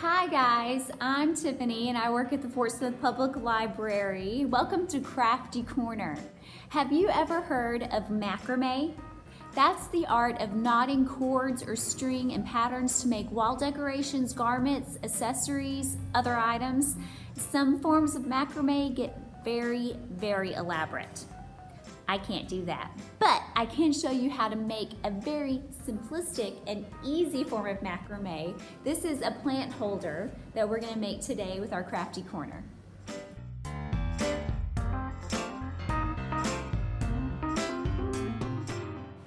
Hi guys, I'm Tiffany and I work at the Fort Smith Public Library. Welcome to Crafty Corner. Have you ever heard of macrame? That's the art of knotting cords or string and patterns to make wall decorations, garments, accessories, other items. Some forms of macrame get very elaborate. I can't do that, but I can show you how to make a very simplistic and easy form of macrame. This is a plant holder that we're gonna make today with our Crafty Corner.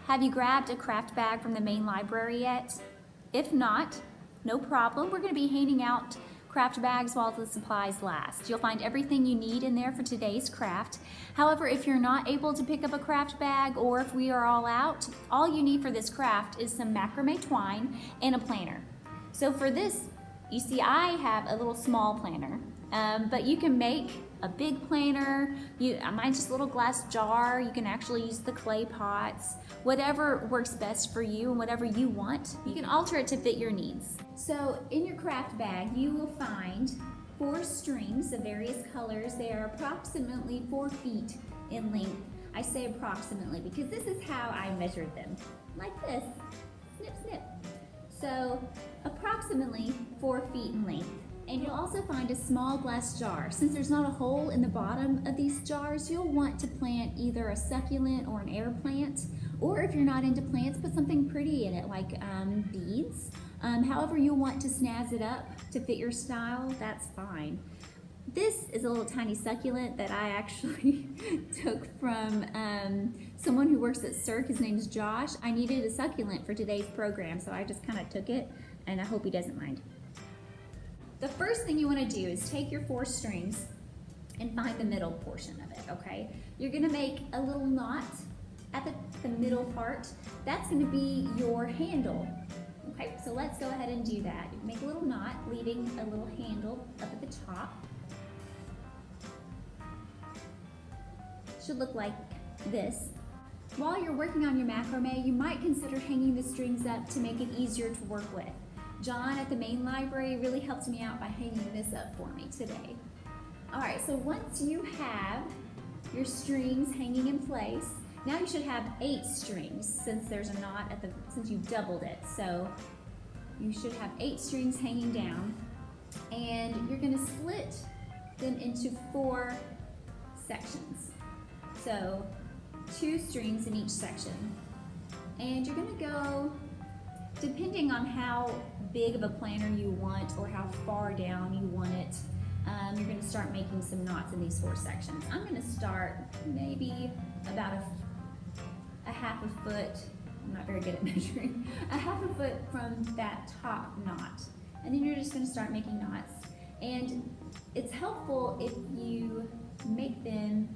Have you grabbed a craft bag from the main library yet? If not, no problem. We're gonna be handing out craft bags while the supplies last. You'll find everything you need in there for today's craft. However, if you're not able to pick up a craft bag or if we are all out, all you need for this craft is some macrame twine and a planner. So for this, you see I have a little small planner, but you can make a big planner. Mine's just a little glass jar. You can actually use the clay pots. Whatever works best for you and whatever you want, you can alter it to fit your needs. So in your craft bag, you will find 4 strings of various colors. They are approximately 4 feet in length. I say approximately because this is how I measured them, like this, snip, snip. So approximately 4 feet in length. And you'll also find a small glass jar. Since there's not a hole in the bottom of these jars, you'll want to plant either a succulent or an air plant, or if you're not into plants, put something pretty in it, like beads. However you want to snazz it up to fit your style, that's fine. This is a little tiny succulent that I actually took from someone who works at Cirque. His name's Josh. I needed a succulent for today's program, so I just kind of took it, and I hope he doesn't mind. The first thing you want to do is take your 4 strings and find the middle portion of it, okay? You're going to make a little knot at the middle part. That's going to be your handle. Okay, so let's go ahead and do that. You make a little knot, leaving a little handle up at the top. Should look like this. While you're working on your macrame, you might consider hanging the strings up to make it easier to work with. John at the main library really helped me out by hanging this up for me today. All right, so once you have your strings hanging in place, now you should have 8 strings since there's a knot since you've doubled it. So you should have 8 strings hanging down, and you're gonna split them into 4 sections. So 2 strings in each section. And you're gonna go, depending on how big of a planner you want or how far down you want it, you're gonna start making some knots in these 4 sections. I'm gonna start maybe about a half a foot, I'm not very good at measuring, a half a foot from that top knot. And then you're just gonna start making knots. And it's helpful if you make them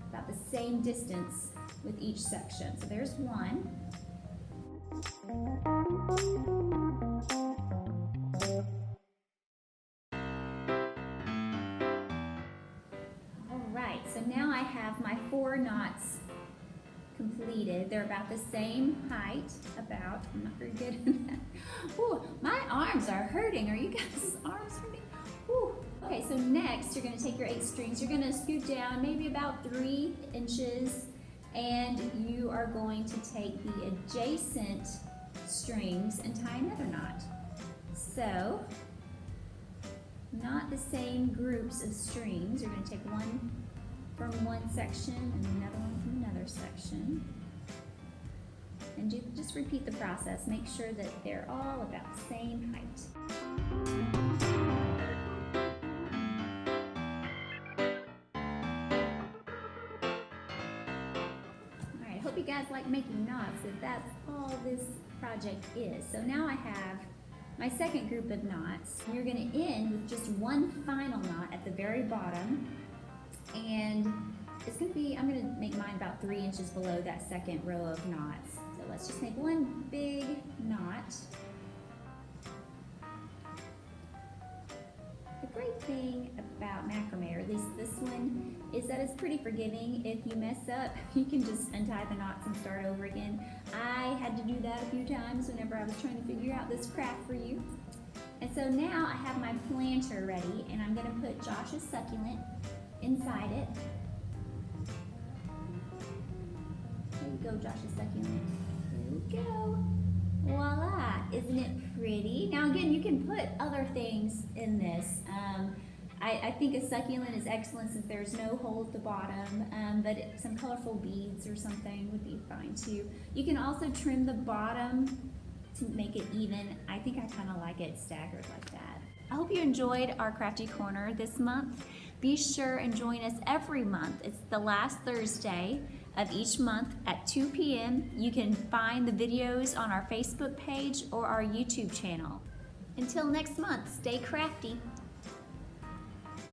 about the same distance with each section. So there's one. All right, so now I have my 4 knots completed. They're about the same height, I'm not very good at that. Ooh, my arms are hurting. Are you guys' arms hurting? Ooh. Okay, so next you're gonna take your 8 strings. You're gonna scoot down maybe about 3 inches, and you are going to take the adjacent strings and tie another knot. So, not the same groups of strings. You're going to take one from one section and another one from another section. And just repeat the process. Make sure that they're all about the same height. Alright, I hope you guys like making knots, because that's all this project is. So now I have my second group of knots. You're going to end with just one final knot at the very bottom, and it's going to be, I'm going to make mine about 3 inches below that second row of knots. So let's just make one big knot. The great thing about macrame, or at least this one, is that it's pretty forgiving. If you mess up, you can just untie the knots and start over again. I had to do that a few times whenever I was trying to figure out this craft for you. And so now I have my planter ready, and I'm gonna put Josh's succulent inside it. There you go, Josh's succulent. There we go. Voila, isn't it pretty? Now again, you can put other things in this. I think a succulent is excellent since there's no hole at the bottom, but some colorful beads or something would be fine too. You can also trim the bottom to make it even. I think I kind of like it staggered like that. I hope you enjoyed our Crafty Corner this month. Be sure and join us every month. It's the last Thursday of each month at 2 p.m. You can find the videos on our Facebook page or our YouTube channel. Until next month, stay crafty.